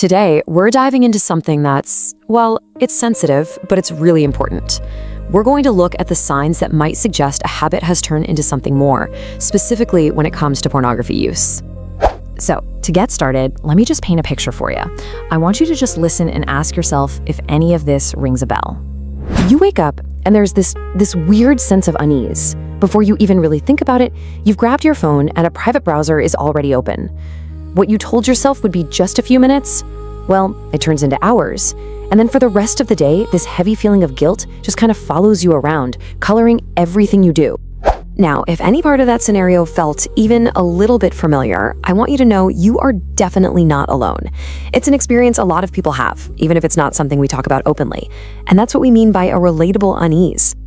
Today, we're diving into something that's, well, it's sensitive, but it's really important. We're going to look at the signs that might suggest a habit has turned into something more, specifically when it comes to pornography use. So, to get started, let me just paint a picture for you. I want you to just listen and ask yourself if any of this rings a bell. You wake up and there's this weird sense of unease. Before you even really think about it, you've grabbed your phone and a private browser is already open. What you told yourself would be just a few minutes, well, it turns into hours. And then for the rest of the day, this heavy feeling of guilt just kind of follows you around, coloring everything you do. Now, if any part of that scenario felt even a little bit familiar, I want you to know you are definitely not alone. It's an experience a lot of people have, even if it's not something we talk about openly. And that's what we mean by a relatable unease.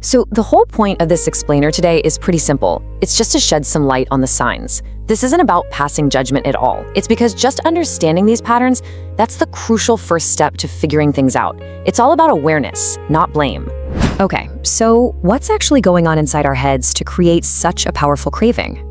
So the whole point of this explainer today is pretty simple. It's just to shed some light on the signs. This isn't about passing judgment at all. It's because just understanding these patterns, that's the crucial first step to figuring things out. It's all about awareness, not blame. Okay, so what's actually going on inside our heads to create such a powerful craving?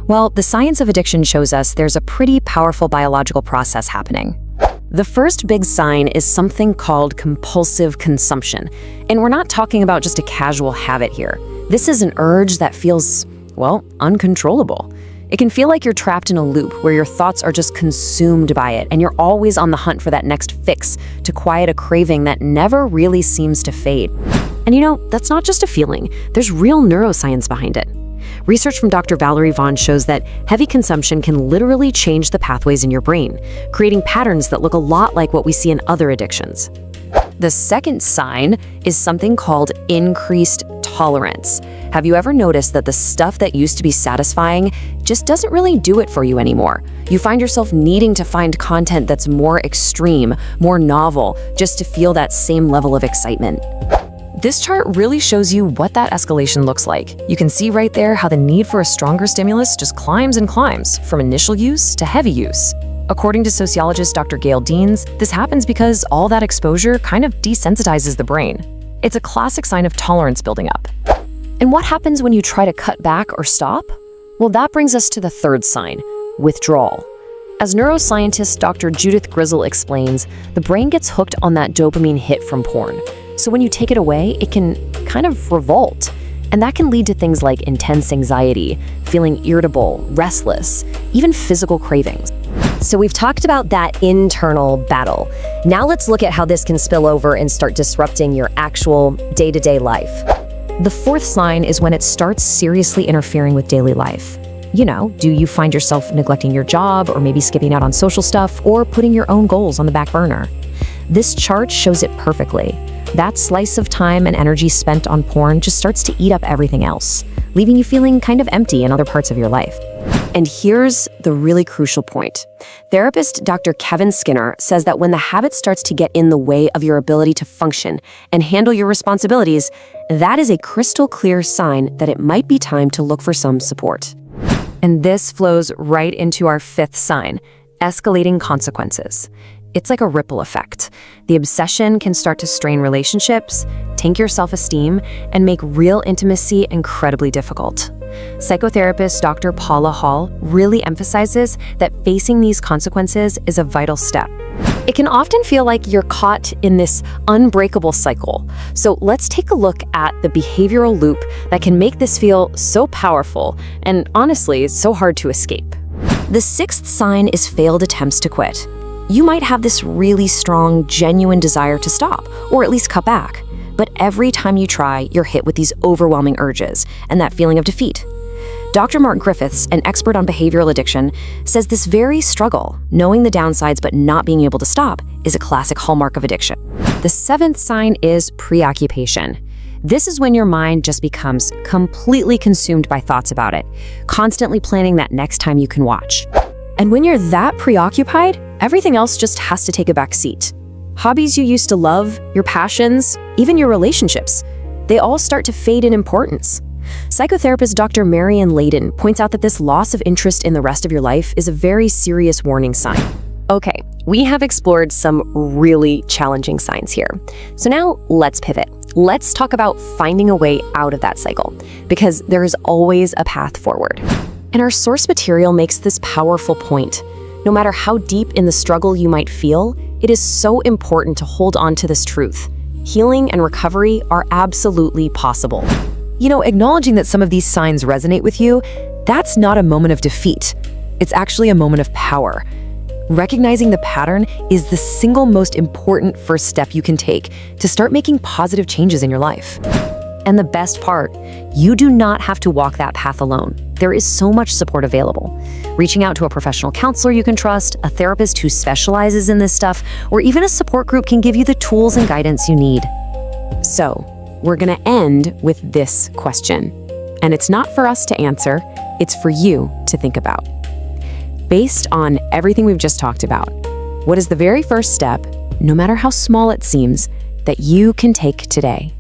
Well, the science of addiction shows us there's a pretty powerful biological process happening. The first big sign is something called compulsive consumption. And we're not talking about just a casual habit here. This is an urge that feels, well, uncontrollable. It can feel like you're trapped in a loop where your thoughts are just consumed by it, and you're always on the hunt for that next fix to quiet a craving that never really seems to fade. And you know, that's not just a feeling. There's real neuroscience behind it. Research from Dr. Valerie Vaughn shows that heavy consumption can literally change the pathways in your brain, creating patterns that look a lot like what we see in other addictions. The second sign is something called increased tolerance. Have you ever noticed that the stuff that used to be satisfying just doesn't really do it for you anymore? You find yourself needing to find content that's more extreme, more novel, just to feel that same level of excitement. This chart really shows you what that escalation looks like. You can see right there how the need for a stronger stimulus just climbs and climbs, from initial use to heavy use. According to sociologist Dr. Gail Deans, this happens because all that exposure kind of desensitizes the brain. It's a classic sign of tolerance building up. And what happens when you try to cut back or stop? Well, that brings us to the third sign, withdrawal. As neuroscientist Dr. Judith Grizzle explains, the brain gets hooked on that dopamine hit from porn. So when you take it away, it can kind of revolt. And that can lead to things like intense anxiety, feeling irritable, restless, even physical cravings. So we've talked about that internal battle. Now let's look at how this can spill over and start disrupting your actual day-to-day life. The fourth sign is when it starts seriously interfering with daily life. You know, do you find yourself neglecting your job, or maybe skipping out on social stuff, or putting your own goals on the back burner? This chart shows it perfectly. That slice of time and energy spent on porn just starts to eat up everything else, leaving you feeling kind of empty in other parts of your life. And here's the really crucial point. Therapist Dr. Kevin Skinner says that when the habit starts to get in the way of your ability to function and handle your responsibilities, that is a crystal clear sign that it might be time to look for some support. And this flows right into our fifth sign, escalating consequences. It's like a ripple effect. The obsession can start to strain relationships, tank your self-esteem, and make real intimacy incredibly difficult. Psychotherapist Dr. Paula Hall really emphasizes that facing these consequences is a vital step. It can often feel like you're caught in this unbreakable cycle. So let's take a look at the behavioral loop that can make this feel so powerful and honestly so hard to escape. The sixth sign is failed attempts to quit. You might have this really strong, genuine desire to stop, or at least cut back. But every time you try, you're hit with these overwhelming urges and that feeling of defeat. Dr. Mark Griffiths, an expert on behavioral addiction, says this very struggle, knowing the downsides but not being able to stop, is a classic hallmark of addiction. The seventh sign is preoccupation. This is when your mind just becomes completely consumed by thoughts about it, constantly planning that next time you can watch. And when you're that preoccupied, everything else just has to take a back seat. Hobbies you used to love, your passions, even your relationships, they all start to fade in importance. Psychotherapist Dr. Marian Layden points out that this loss of interest in the rest of your life is a very serious warning sign. Okay, we have explored some really challenging signs here. So now let's pivot. Let's talk about finding a way out of that cycle, because there is always a path forward. And our source material makes this powerful point. No matter how deep in the struggle you might feel, it is so important to hold on to this truth. Healing and recovery are absolutely possible. Acknowledging that some of these signs resonate with you, that's not a moment of defeat. It's actually a moment of power. Recognizing the pattern is the single most important first step you can take to start making positive changes in your life. And the best part, you do not have to walk that path alone. There is so much support available. Reaching out to a professional counselor you can trust, a therapist who specializes in this stuff, or even a support group can give you the tools and guidance you need. So, we're gonna end with this question. And it's not for us to answer, it's for you to think about. Based on everything we've just talked about, what is the very first step, no matter how small it seems, that you can take today?